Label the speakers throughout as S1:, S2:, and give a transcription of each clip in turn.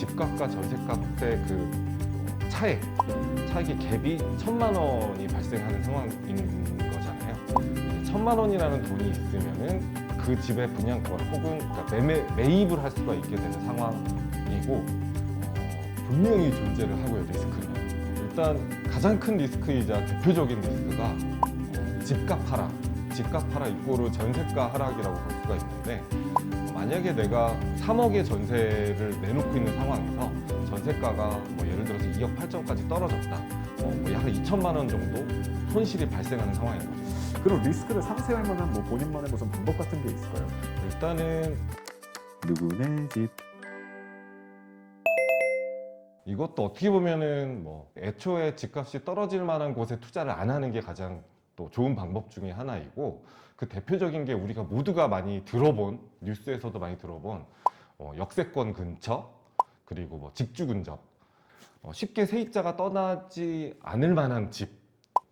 S1: 집값과 전세값의 그 차익이 갭이 1,000만 원이 발생하는 상황인 거잖아요. 1,000만 원이라는 돈이 있으면은 그 집의 분양권 혹은 그러니까 매입을 할 수가 있게 되는 상황이고, 분명히 존재를 하고요, 리스크는. 일단 가장 큰 리스크이자 대표적인 리스크가 집값 하락 이꼬르 전세가 하락이라고 볼 수가 있는데, 만약에 내가 3억의 전세를 내놓고 있는 상황에서 전세가가 뭐 예를 들어서 2억 8천까지 떨어졌다, 약 2천만 원 정도 손실이 발생하는 상황인 거죠.
S2: 그럼 리스크를 상쇄할 만한 뭐 본인만의 무슨 방법 같은 게 있을까요?
S1: 일단은
S2: 누구네 집.
S1: 이것도 어떻게 보면은 뭐 애초에 집값이 떨어질 만한 곳에 투자를 안 하는 게 가장 또 좋은 방법 중에 하나이고, 그 대표적인 게 우리가 모두가 많이 들어본, 뉴스에서도 많이 들어본 역세권 근처, 그리고 뭐 직주 근접, 쉽게 세입자가 떠나지 않을 만한 집,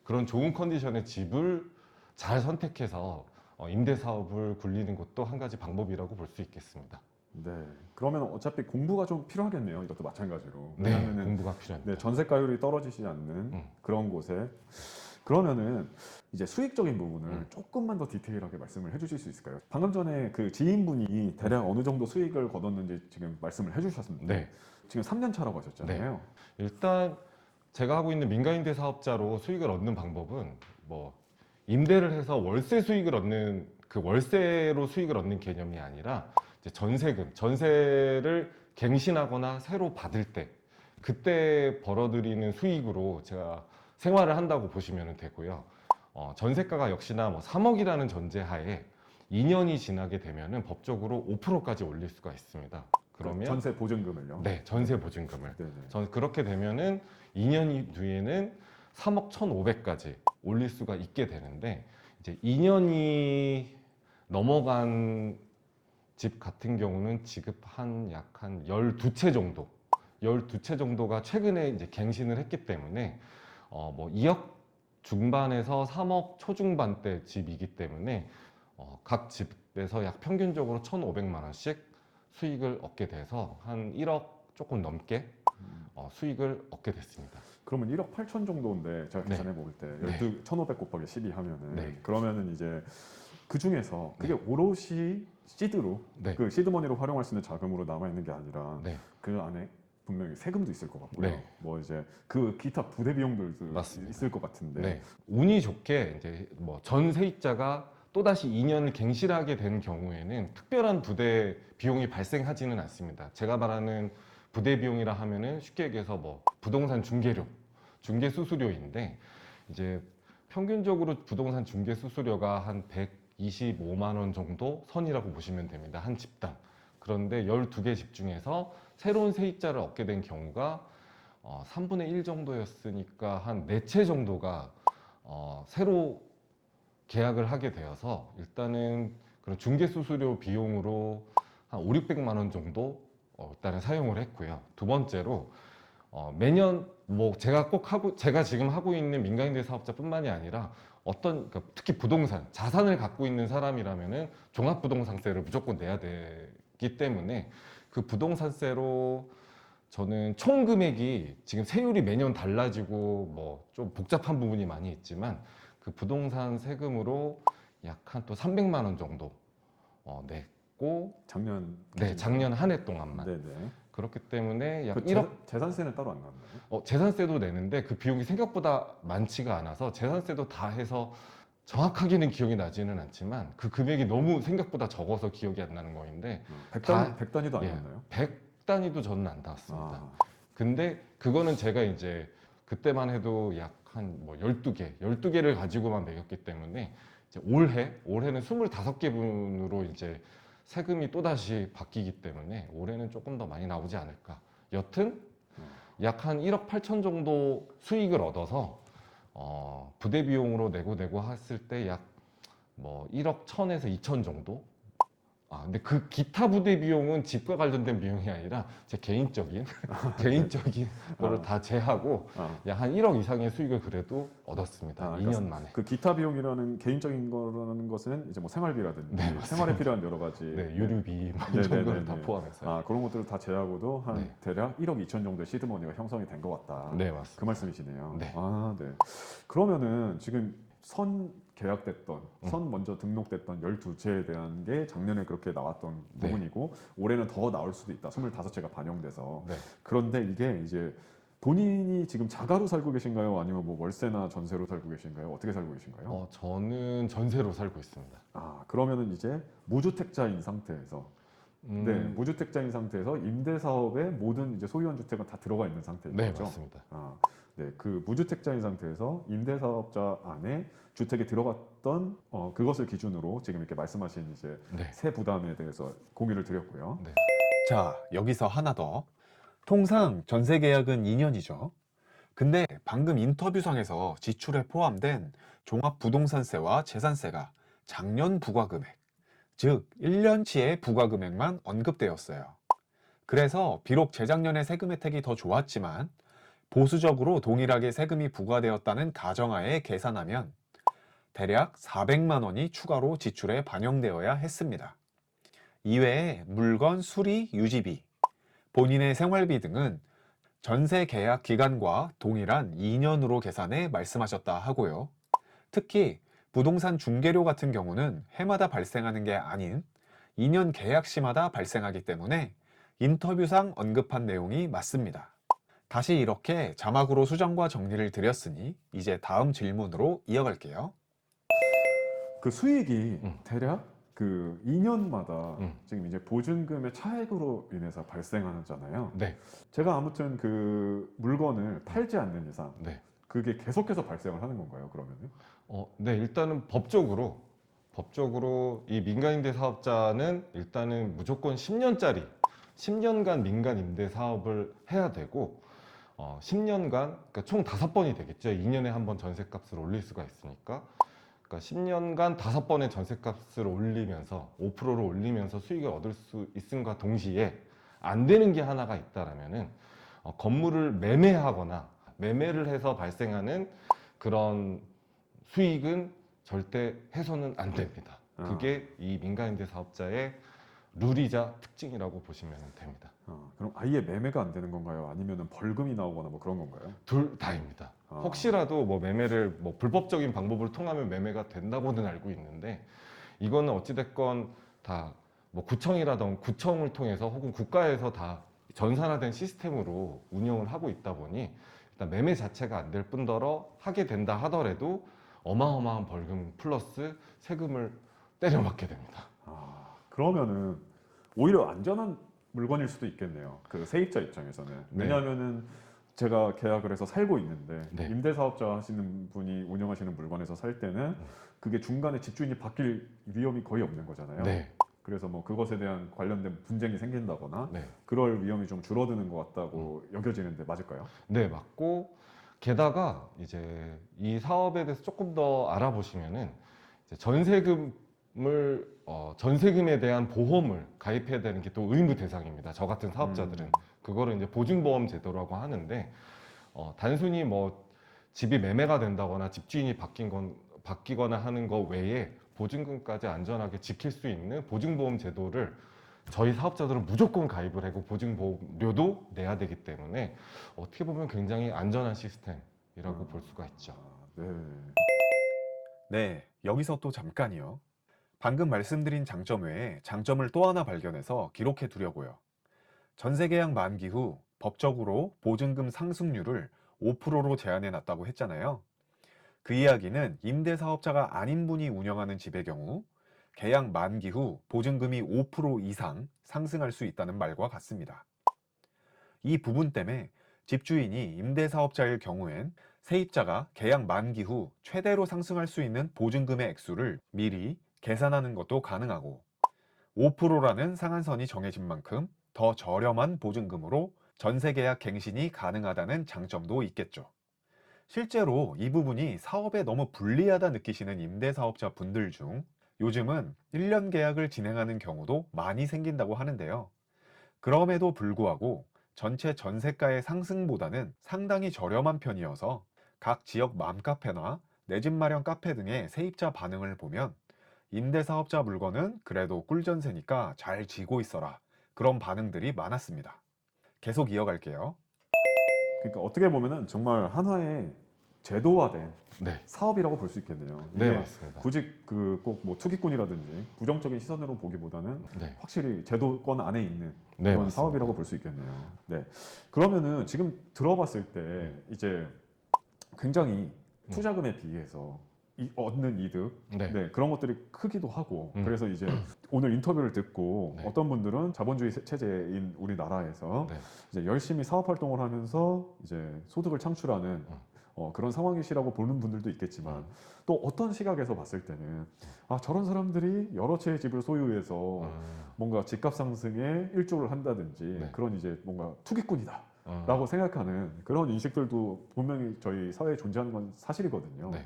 S1: 그런 좋은 컨디션의 집을 잘 선택해서 임대 사업을 굴리는 것도 한 가지 방법이라고 볼 수 있겠습니다.
S2: 네. 그러면 어차피 공부가 좀 필요하겠네요. 이것도 마찬가지로.
S1: 네,
S2: 왜냐면은
S1: 공부가 필요합니다.
S2: 네, 전세가율이 떨어지지 않는 그런 곳에. 그러면은 이제 수익적인 부분을 조금만 더 디테일하게 말씀을 해주실 수 있을까요? 방금 전에 그 지인분이 대략 어느 정도 수익을 거뒀는지 지금 말씀을 해주셨습니다.
S1: 네.
S2: 지금 3년 차라고 하셨잖아요.
S1: 일단 제가 하고 있는 민간임대 사업자로 수익을 얻는 방법은 뭐 임대를 해서 월세 수익을 얻는, 그 월세로 수익을 얻는 개념이 아니라 이제 전세를 갱신하거나 새로 받을 때 그때 벌어들이는 수익으로 제가 생활을 한다고 보시면 되고요. 전세가가 역시나 뭐 3억이라는 전제하에 2년이 지나게 되면은 법적으로 5%까지 올릴 수가 있습니다. 그러면
S2: 전세 보증금을요?
S1: 네, 전세 보증금을.
S2: 네네.
S1: 그렇게 되면은 2년 뒤에는 3억 1,500까지 올릴 수가 있게 되는데, 이제 2년이 넘어간 집 같은 경우는 지금 약 한 12채 정도, 12채 정도가 최근에 이제 갱신을 했기 때문에 뭐 2억 중반에서 3억 초중반대 집이기 때문에 각 집에서 약 평균적으로 1,500만 원씩 수익을 얻게 돼서 한 1억 조금 넘게 수익을 얻게 됐습니다.
S2: 그러면 1억 8천 정도인데 제가
S1: 네.
S2: 계산해 먹을 때 1,500 곱하기 12 하면은
S1: 네.
S2: 그러면은 이제 그 중에서 그게 오롯이 시드로
S1: 네.
S2: 그 시드머니로 활용할 수 있는 자금으로 남아 있는 게 아니라
S1: 네.
S2: 그 안에 분명히 세금도 있을 것 같고요.
S1: 네.
S2: 뭐 이제 그 기타 부대 비용들도
S1: 맞습니다.
S2: 있을 것 같은데.
S1: 네. 운이 좋게 이제 뭐 전 세입자가 또다시 2년을 갱신하게 된 경우에는 특별한 부대 비용이 발생하지는 않습니다. 제가 말하는 부대 비용이라 하면은 쉽게 얘기해서 뭐 부동산 중개료, 중개 수수료인데, 이제 평균적으로 부동산 중개 수수료가 한 125만 원 정도 선이라고 보시면 됩니다. 한 집당. 그런데 12개 집 중에서 새로운 세입자를 얻게 된 경우가 3분의 1 정도였으니까 한 4채 정도가 새로 계약을 하게 되어서 일단은 그런 중개 수수료 비용으로 한 5, 600만 원 정도 일단은 사용을 했고요. 두 번째로 매년 뭐 제가 지금 하고 있는 민간임대 사업자뿐만이 아니라 그러니까 특히 부동산, 자산을 갖고 있는 사람이라면은 종합부동산세를 무조건 내야 되기 때문에 그 부동산세로 저는 총 금액이 지금 세율이 매년 달라지고 뭐 좀 복잡한 부분이 많이 있지만 그 부동산 세금으로 약 한 또 300만 원 정도 냈고, 작년 한 해 동안만.
S2: 네네.
S1: 그렇기 때문에 약
S2: 그
S1: 1억
S2: 재산세는 따로 안 나왔나요?
S1: 재산세도 내는데 그 비용이 생각보다 많지가 않아서 재산세도 다 해서 정확하게는 기억이 나지는 않지만 그 금액이 너무 생각보다 적어서 기억이 안 나는 거인데
S2: 100단위도 안
S1: 예,
S2: 나왔나요?
S1: 100단위도 저는 안 닿았습니다.
S2: 아,
S1: 근데 그거는 제가 이제 그때만 해도 약 한 뭐 12개를 가지고만 매겼기 때문에 이제 올해는 25개 분으로 이제 세금이 또다시 바뀌기 때문에 올해는 조금 더 많이 나오지 않을까. 여튼 약 한 1억 8천 정도 수익을 얻어서 부대 비용으로 내고 했을 때 약 뭐 1억 1천에서 2천 정도 근데 그 기타 부대 비용은 집과 관련된 비용이 아니라 제 개인적인 거를
S2: 아.
S1: 다 제하고
S2: 아,
S1: 약 한 1억 이상의 수익을 그래도 얻었습니다.
S2: 그러니까
S1: 2년 만에.
S2: 그 기타 비용이라는 개인적인 거라는 것은 이제 뭐 생활비라든지
S1: 네, 맞습니다.
S2: 생활에 필요한 여러 가지
S1: 네, 유류비 뭐
S2: 네,
S1: 이런
S2: 네,
S1: 거를
S2: 네,
S1: 다
S2: 네.
S1: 포함해서.
S2: 그런 것들을 다 제하고도 한
S1: 네.
S2: 대략 1억 2천 정도의 시드머니가 형성이 된 것 같다.
S1: 네, 맞습니다.
S2: 그 말씀이시네요.
S1: 네.
S2: 네. 그러면은 지금 선 계약됐던,
S1: 음.
S2: 선 먼저 등록됐던 12채에 대한 게 작년에 그렇게 나왔던
S1: 네.
S2: 부분이고 올해는 더 나올 수도 있다. 25채가 반영돼서.
S1: 네.
S2: 그런데 이게 이제 본인이 지금 자가로 살고 계신가요? 아니면 뭐 월세나 전세로 살고 계신가요? 어떻게 살고 계신가요?
S1: 저는 전세로 살고 있습니다.
S2: 그러면은 이제 무주택자인 상태에서 네, 무주택자인 상태에서 임대사업에 모든 이제 소유한 주택은 다 들어가 있는 상태인
S1: 네,
S2: 거죠.
S1: 맞습니다.
S2: 네, 그 무주택자인 상태에서 임대사업자 안에 주택에 들어갔던 그것을 기준으로 지금 이렇게 말씀하신 이제
S1: 네.
S2: 세 부담에 대해서 공유를 드렸고요.
S1: 네.
S3: 자, 여기서 하나 더. 통상 전세 계약은 2년이죠. 근데 방금 인터뷰상에서 지출에 포함된 종합부동산세와 재산세가 작년 부과금액, 즉 1년치의 부과금액만 언급되었어요. 그래서 비록 재작년에 세금 혜택이 더 좋았지만 보수적으로 동일하게 세금이 부과되었다는 가정하에 계산하면 대략 400만 원이 추가로 지출에 반영되어야 했습니다. 이외에 물건 수리 유지비, 본인의 생활비 등은 전세 계약 기간과 동일한 2년으로 계산해 말씀하셨다 하고요. 특히 부동산 중개료 같은 경우는 해마다 발생하는 게 아닌 2년 계약 시마다 발생하기 때문에 인터뷰상 언급한 내용이 맞습니다. 다시 이렇게 자막으로 수정과 정리를 드렸으니 이제 다음 질문으로 이어갈게요.
S2: 그 수익이
S1: 음.
S2: 대략 그 2년마다
S1: 음.
S2: 지금 이제 보증금의 차액으로 인해서 발생하잖아요.
S1: 네. 제가
S2: 제가 아무튼 그 물건을 팔지 않는 이상
S1: 네.
S2: 그게 계속해서 발생을 하는 건가요? 그러면은?
S1: 네, 일단은 법적으로 이 민간임대 사업자는 일단은 무조건 10년간 민간 임대 사업을 해야 되고 10년간 그러니까 총 5번이 되겠죠. 2년에 한 번 전셋값을 올릴 수가 있으니까. 그러니까 10년간 5번의 전셋값을 올리면서 5%를 올리면서 수익을 얻을 수 있음과 동시에 안 되는 게 하나가 있다라면은 건물을 매매하거나 매매를 해서 발생하는 그런 수익은 절대 해서는 안 됩니다. 그게 이 민간임대 사업자의 룰이자 특징이라고 보시면 됩니다.
S2: 그럼 아예 매매가 안 되는 건가요? 아니면 벌금이 나오거나 뭐 그런 건가요?
S1: 둘 다입니다. 혹시라도 뭐 매매를 뭐 불법적인 방법을 통하면 매매가 된다고는 알고 있는데 이거는 어찌됐건 다 뭐 구청을 통해서 혹은 국가에서 다 전산화된 시스템으로 운영을 하고 있다 보니 일단 매매 자체가 안 될 뿐더러 하게 된다 하더라도 어마어마한 벌금 플러스 세금을 때려맞게 됩니다.
S2: 그러면은 오히려 안전한 물건일 수도 있겠네요. 그 세입자 입장에서는.
S1: 네.
S2: 왜냐하면은 제가 계약을 해서 살고 있는데
S1: 네.
S2: 임대사업자 하시는 분이 운영하시는 물건에서 살 때는 그게 중간에 집주인이 바뀔 위험이 거의 없는 거잖아요.
S1: 네.
S2: 그래서 뭐 그것에 대한 관련된 분쟁이 생긴다거나
S1: 네.
S2: 그럴 위험이 좀 줄어드는 것 같다고 여겨지는데 맞을까요?
S1: 네, 맞고 게다가 이제 이 사업에 대해서 조금 더 알아보시면은 이제 전세금에 대한 보험을 가입해야 되는 게 또 의무 대상입니다. 저 같은 사업자들은 그거를 이제 보증보험 제도라고 하는데 단순히 뭐 집이 매매가 된다거나 집주인이 바뀌거나 하는 거 외에 보증금까지 안전하게 지킬 수 있는 보증보험 제도를 저희 사업자들은 무조건 가입을 하고 보증보험료도 내야 되기 때문에 어떻게 보면 굉장히 안전한 시스템이라고 볼 수가 있죠.
S2: 네.
S3: 네, 여기서 또 잠깐이요. 방금 말씀드린 장점 외에 장점을 또 하나 발견해서 기록해 두려고요. 전세 계약 만기 후 법적으로 보증금 상승률을 5%로 제한해 놨다고 했잖아요. 그 이야기는 임대사업자가 아닌 분이 운영하는 집의 경우 계약 만기 후 보증금이 5% 이상 상승할 수 있다는 말과 같습니다. 이 부분 때문에 집주인이 임대사업자일 경우엔 세입자가 계약 만기 후 최대로 상승할 수 있는 보증금의 액수를 미리 계산하는 것도 가능하고 5%라는 상한선이 정해진 만큼 더 저렴한 보증금으로 전세계약 갱신이 가능하다는 장점도 있겠죠. 실제로 이 부분이 사업에 너무 불리하다 느끼시는 임대사업자 분들 중 요즘은 1년 계약을 진행하는 경우도 많이 생긴다고 하는데요. 그럼에도 불구하고 전체 전세가의 상승보다는 상당히 저렴한 편이어서 각 지역 맘카페나 내 집 마련 카페 등의 세입자 반응을 보면 임대사업자 물건은 그래도 꿀전세니까 잘 지고 있어라. 그런 반응들이 많았습니다. 계속 이어갈게요.
S2: 그러니까 어떻게 보면은 정말 하나의 제도화된
S1: 네,
S2: 사업이라고 볼 수 있겠네요.
S1: 네
S2: 이게
S1: 맞습니다.
S2: 굳이 그 꼭 뭐 투기꾼이라든지 부정적인 시선으로 보기보다는
S1: 네,
S2: 확실히 제도권 안에 있는
S1: 네
S2: 그런
S1: 맞습니다.
S2: 사업이라고 볼 수 있겠네요. 네. 그러면은 지금 들어봤을 때 이제 굉장히 투자금에 비해서 얻는 이득,
S1: 네,
S2: 네, 그런 것들이 크기도 하고
S1: 음.
S2: 그래서 이제 오늘 인터뷰를 듣고
S1: 네.
S2: 어떤 분들은 자본주의 체제인 우리나라에서
S1: 네.
S2: 이제 열심히 사업 활동을 하면서 이제 소득을 창출하는 그런 상황이시라고 보는 분들도 있겠지만 또 어떤 시각에서 봤을 때는 아 저런 사람들이 여러 채의 집을 소유해서 뭔가 집값 상승에 일조를 한다든지
S1: 네.
S2: 그런 이제 뭔가 투기꾼이다.
S1: 어,
S2: 라고 생각하는 그런 인식들도 분명히 저희 사회에 존재하는 건 사실이거든요.
S1: 네.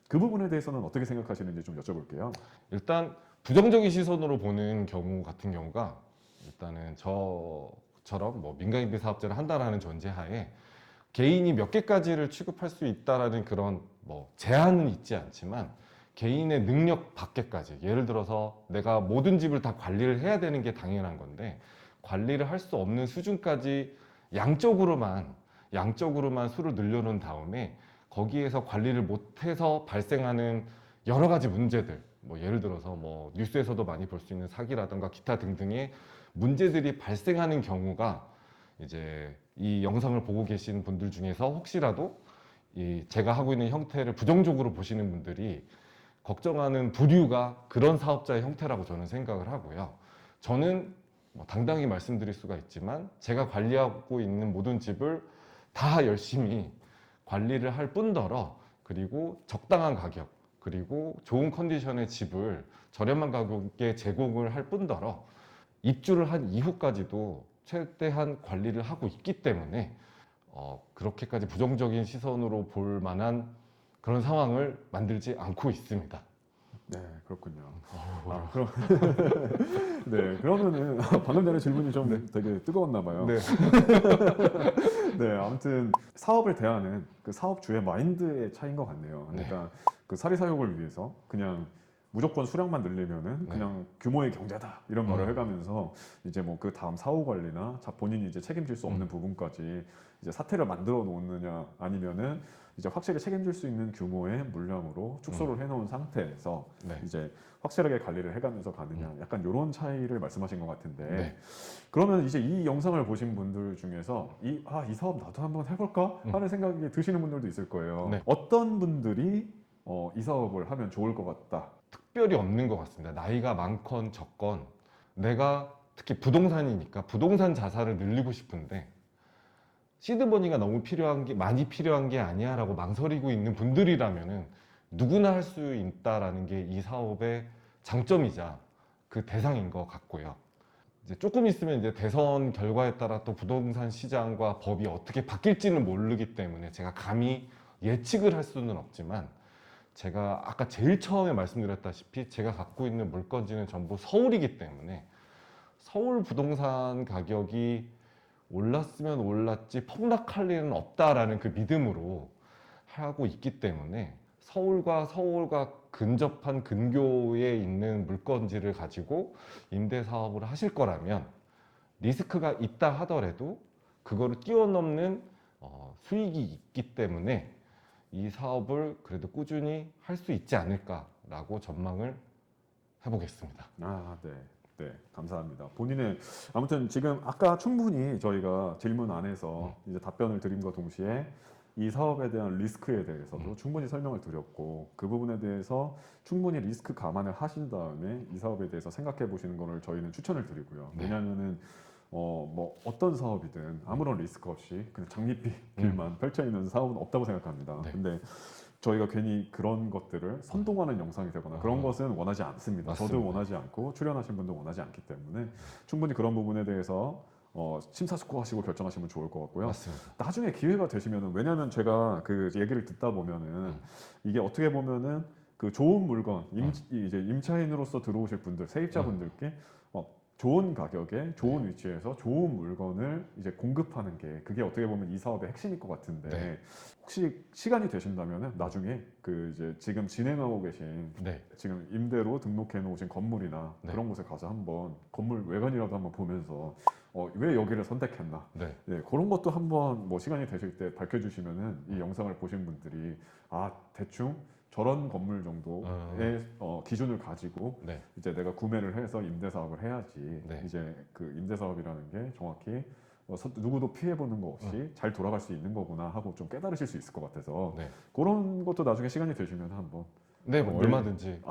S2: 그 부분에 대해서는 어떻게 생각하시는지 좀 여쭤볼게요.
S1: 일단 부정적인 시선으로 보는 경우 같은 경우가 일단은 저처럼 뭐 민간임대 사업자를 한다라는 전제하에 개인이 몇 개까지를 취급할 수 있다라는 그런 뭐 제한은 있지 않지만 개인의 능력 밖에까지 예를 들어서 내가 모든 집을 다 관리를 해야 되는 게 당연한 건데 관리를 할 수 없는 수준까지 양적으로만 수를 늘려놓은 다음에 거기에서 관리를 못해서 발생하는 여러 가지 문제들 뭐 예를 들어서 뭐 뉴스에서도 많이 볼 수 있는 사기라든가 기타 등등의 문제들이 발생하는 경우가 이제 이 영상을 보고 계신 분들 중에서 혹시라도 이 제가 하고 있는 형태를 부정적으로 보시는 분들이 걱정하는 부류가 그런 사업자의 형태라고 저는 생각을 하고요. 저는 뭐 당당히 말씀드릴 수가 있지만 제가 관리하고 있는 모든 집을 다 열심히 관리를 할 뿐더러 그리고 적당한 가격 그리고 좋은 컨디션의 집을 저렴한 가격에 제공을 할 뿐더러 입주를 한 이후까지도 최대한 관리를 하고 있기 때문에 그렇게까지 부정적인 시선으로 볼 만한 그런 상황을 만들지 않고 있습니다.
S2: 네, 그렇군요. 그럼 네, 그러면은 방금 전에 질문이 좀 되게 뜨거웠나 봐요.
S1: 네.
S2: 네, 아무튼 사업을 대하는 그 사업주의 마인드의 차이인 것 같네요. 그러니까 그 사리사욕을 위해서 그냥 무조건 수량만 늘리면은
S1: 네.
S2: 그냥 규모의 경제다 이런 말을 해가면서 이제 뭐 그 다음 사후 관리나 본인이 이제 책임질 수 없는 부분까지 이제 사태를 만들어 놓느냐 아니면은 이제 확실히 책임질 수 있는 규모의 물량으로 축소를 해놓은 상태에서
S1: 네.
S2: 이제 확실하게 관리를 해가면서 가느냐 약간 이런 차이를 말씀하신 것 같은데
S1: 네.
S2: 그러면 이제 이 영상을 보신 분들 중에서 이 사업 나도 한번 해볼까 하는 생각이 드시는 분들도 있을 거예요.
S1: 네.
S2: 어떤 분들이 이 사업을 하면 좋을 것 같다.
S1: 특별히 없는 것 같습니다. 나이가 많건 적건 내가 특히 부동산이니까 부동산 자산을 늘리고 싶은데 시드머니가 너무 많이 필요한 게 아니야 라고 망설이고 있는 분들이라면은 누구나 할 수 있다라는 게 이 사업의 장점이자 그 대상인 것 같고요. 이제 조금 있으면 이제 대선 결과에 따라 또 부동산 시장과 법이 어떻게 바뀔지는 모르기 때문에 제가 감히 예측을 할 수는 없지만 제가 아까 제일 처음에 말씀드렸다시피 제가 갖고 있는 물건지는 전부 서울이기 때문에 서울 부동산 가격이 올랐으면 올랐지 폭락할 일은 없다라는 그 믿음으로 하고 있기 때문에 서울과 근접한 근교에 있는 물건지를 가지고 임대 사업을 하실 거라면 리스크가 있다 하더라도 그거를 뛰어넘는 수익이 있기 때문에 이 사업을 그래도 꾸준히 할 수 있지 않을까라고 전망을 해보겠습니다.
S2: 네. 네, 감사합니다. 본인의 아무튼 지금 아까 충분히 저희가 질문 안에서 이제 답변을 드림과 동시에 이 사업에 대한 리스크에 대해서도 충분히 설명을 드렸고 그 부분에 대해서 충분히 리스크 감안을 하신 다음에 이 사업에 대해서 생각해 보시는 거를 저희는 추천을 드리고요.
S1: 네.
S2: 왜냐하면은 뭐 어떤 사업이든 아무런 리스크 없이 그냥 장밋빛 길만 펼쳐 있는 사업은 없다고 생각합니다.
S1: 네.
S2: 근데 저희가 괜히 그런 것들을 선동하는 영상이 되거나 그런 것은 원하지 않습니다. 저도
S1: 맞습니다.
S2: 원하지 않고 출연하신 분도 원하지 않기 때문에 충분히 그런 부분에 대해서 심사숙고하시고 결정하시면 좋을 것 같고요.
S1: 맞습니다.
S2: 나중에 기회가 되시면은 왜냐하면 제가 그 얘기를 듣다 보면은 이게 어떻게 보면은 그 좋은 물건 이제 임차인으로서 들어오실 분들 세입자분들께 좋은 가격에 좋은 위치에서 좋은 물건을 이제 공급하는 게 그게 어떻게 보면 이 사업의 핵심일 것 같은데
S1: 네.
S2: 혹시 시간이 되신다면 나중에 그 이제 지금 진행하고 계신
S1: 네.
S2: 지금 임대로 등록해 놓으신 건물이나
S1: 네.
S2: 그런 곳에 가서 한번 건물 외관이라도 한번 보면서 왜 여기를 선택했나
S1: 네.
S2: 네, 그런 것도 한번 뭐 시간이 되실 때 밝혀주시면은 이 영상을 보신 분들이 대충 저런 건물 정도의 기준을 가지고
S1: 네.
S2: 이제 내가 구매를 해서 임대 사업을 해야지
S1: 네.
S2: 이제 그 임대 사업이라는 게 정확히 누구도 피해 보는 거 없이 잘 돌아갈 수 있는 거구나 하고 좀 깨달으실 수 있을 것 같아서
S1: 네.
S2: 그런 것도 나중에 시간이 되시면 한번
S1: 네, 뭐
S2: 네.
S1: 얼마든지.
S2: 네,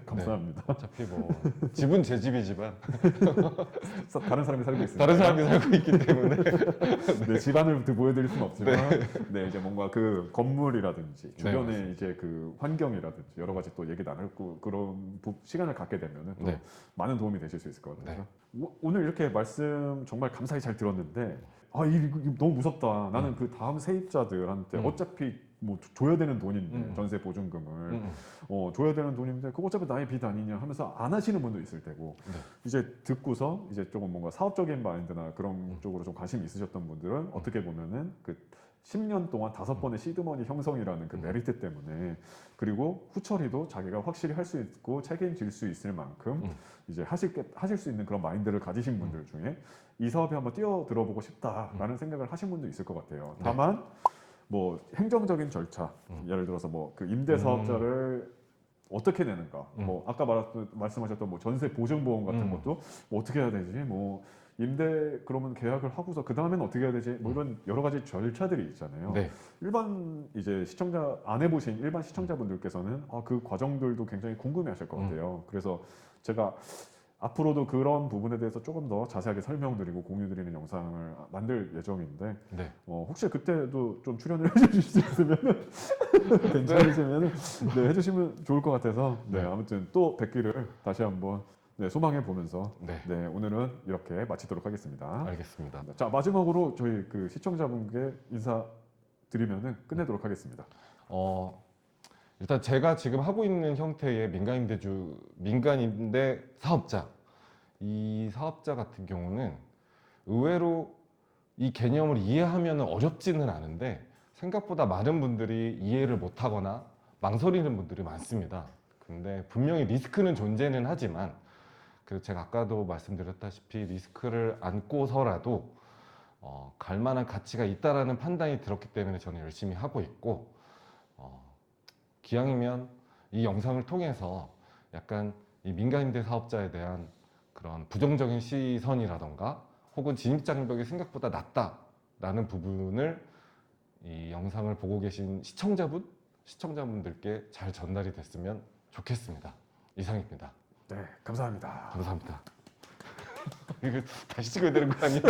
S2: 감사합니다.
S1: 어차피 뭐 집은 제 집이지만
S2: 다른 사람이 살고 있습니다.
S1: 다른 사람이 살고 있기 때문에
S2: 네, 집안을 보여드릴 수는 없지만, 네, 이제 뭔가 그 건물이라든지 주변의
S1: 맞습니다.
S2: 이제 그 환경이라든지 여러 가지 또 얘기 나누고 그런 시간을 갖게 되면은 또
S1: 네.
S2: 많은 도움이 되실 수 있을 것 같아요.
S1: 네.
S2: 오늘 이렇게 말씀 정말 감사히 잘 들었는데, 이거 너무 무섭다. 나는 그 다음 세입자들한테 어차피 뭐 줘야 되는 돈인데 전세 보증금을 줘야 되는 돈인데 그거 어차피 나의 빚 아니냐 하면서 안 하시는 분도 있을 테고
S1: 네.
S2: 이제 듣고서 이제 조금 뭔가 사업적인 마인드나 그런 쪽으로 좀 관심이 있으셨던 분들은 어떻게 보면은 그 10년 동안 5번의 시드머니 형성이라는 그 메리트 때문에 그리고 후처리도 자기가 확실히 할 수 있고 책임질 수 있을 만큼 이제 하실 수 있는 그런 마인드를 가지신 분들 중에 이 사업에 한번 뛰어들어보고 싶다라는 생각을 하신 분도 있을 것 같아요.
S1: 네.
S2: 다만 뭐 행정적인 절차, 예를 들어서 뭐 그 임대 사업자를 어떻게 내는가, 뭐 아까 말씀하셨던 뭐 전세 보증보험 같은 것도 뭐 어떻게 해야 되지, 뭐 임대 그러면 계약을 하고서 그 다음에는 어떻게 해야 되지, 뭐 이런 여러 가지 절차들이 있잖아요.
S1: 네.
S2: 일반 이제 시청자 안 해보신 일반 시청자분들께서는 그 과정들도 굉장히 궁금해하실 것 같아요. 그래서 제가 앞으로도 그런 부분에 대해서 조금 더 자세하게 설명드리고 공유드리는 영상을 만들 예정인데
S1: 네.
S2: 혹시 그때도 좀 출연을 해주실 수 있으면 괜찮으시면 네, 해주시면 좋을 것 같아서 네, 아무튼 또 뵙기를 다시 한번 소망해 보면서
S1: 네.
S2: 네, 오늘은 이렇게 마치도록 하겠습니다.
S1: 알겠습니다.
S2: 자, 마지막으로 저희 그 시청자분께 인사 드리면은 끝내도록 하겠습니다.
S1: 일단 제가 지금 하고 있는 형태의 민간임대 사업자, 이 사업자 같은 경우는 의외로 이 개념을 이해하면 어렵지는 않은데 생각보다 많은 분들이 이해를 못하거나 망설이는 분들이 많습니다. 근데 분명히 리스크는 존재는 하지만 그래서 제가 아까도 말씀드렸다시피 리스크를 안고서라도 갈 만한 가치가 있다라는 판단이 들었기 때문에 저는 열심히 하고 있고 기왕이면 이 영상을 통해서 약간 이 민간임대 사업자에 대한 그런 부정적인 시선이라던가 혹은 진입장벽이 생각보다 낮다라는 부분을 이 영상을 보고 계신 시청자분들께 잘 전달이 됐으면 좋겠습니다. 이상입니다.
S2: 네, 감사합니다.
S1: 감사합니다. 이거 다시 찍어야 되는 거 아니에요?